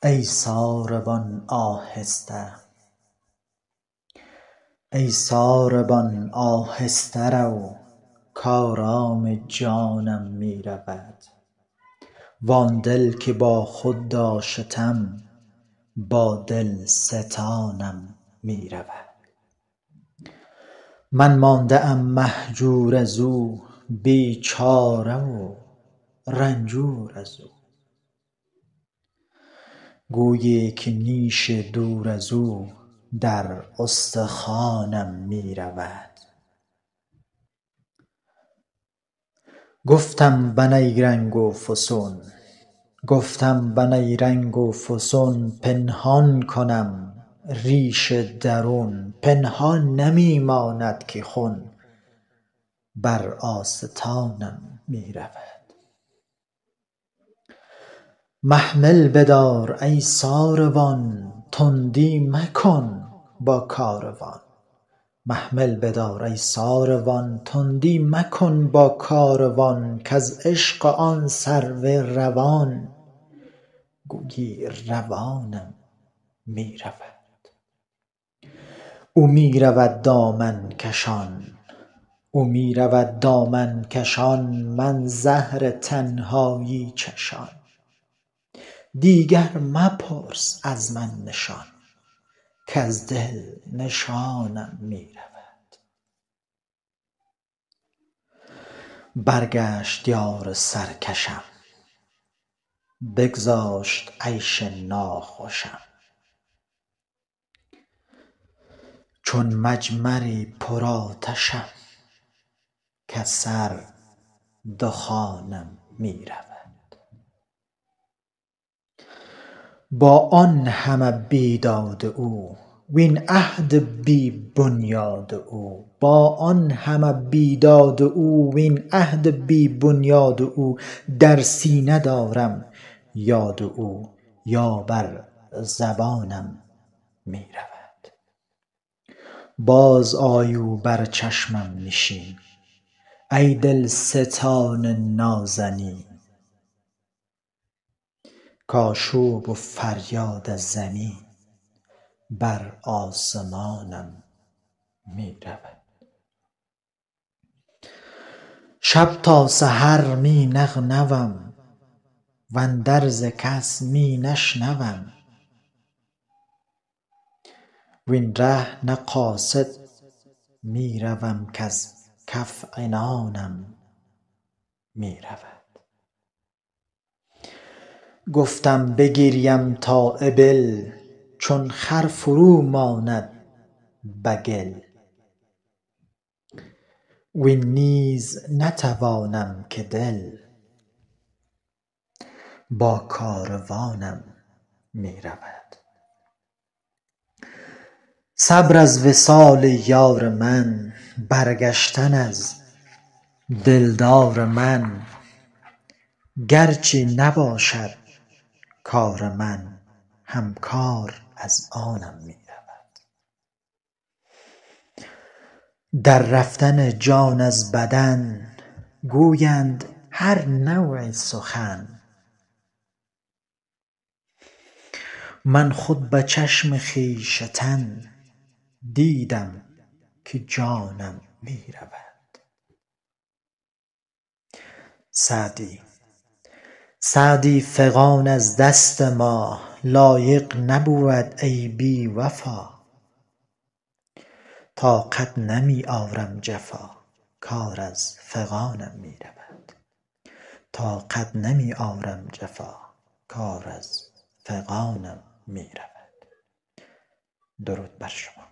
ای ساربان آهسته، ای ساربان آهسته رو کآرام جانم می رود. وآن دل که با خود داشتم با دل ستانم می رود. من مانده ام مهجور از او بیچاره و رنجور از او. گویی که نیش دور از او در استخوانم می رود. گفتم به نیرنگ و فسون، گفتم به نیرنگ و فسون پنهان کنم ریش درون. پنهان نمی ماند که خون بر آستانم می رود. محمل بدار ای ساروان تندی مکن با کاروان. محمل بدار ای ساروان تندی مکن با کاروان. کز عشق آن سرو روان گویی روانم می رود. او می رود دامن کشان، او می رود دامن کشان من زهر تنهایی چشان. دیگر مپرس از من نشان کز دل نشانم می رود. برگشت یار سرکشم بگذاشت عیش ناخوشم. چون مجمری پرآتشم کز سر دخانم می رود. با آن همه بیداد او وین عهد بی بنیاد او. با آن همه بیداد او وین عهد بی بنیاد او. در سینه دارم یاد او یا بر زبانم می رود. باز آی و بر چشمم نشین ای دلستان نازنین. کآشوب و فریاد از زمین بر آسمانم می رود. شب تا سحر می نغنوم واندرز کس می نشنوم. وین ره نه قاصد می روم کز کف عنانم می رود. گفتم بگریم تا ابل چون خر فرو ماند به گل. وین نیز نتوانم که دل با کاروانم می رود. صبر از وصال یار من برگشتن از دلدار من. گرچه نباشد کار من هم کار از آنم می رود. در رفتن جان از بدن گویند هر نوع سخن. من خود به چشم خویشتن دیدم که جانم می رود. سعدی فغان از دست ما لایق نبود ای بی وفا. طاقت نمی آرم جفا کار از فغانم می رود. طاقت نمی آرم جفا کار از فغانم می رود. درود بر شما.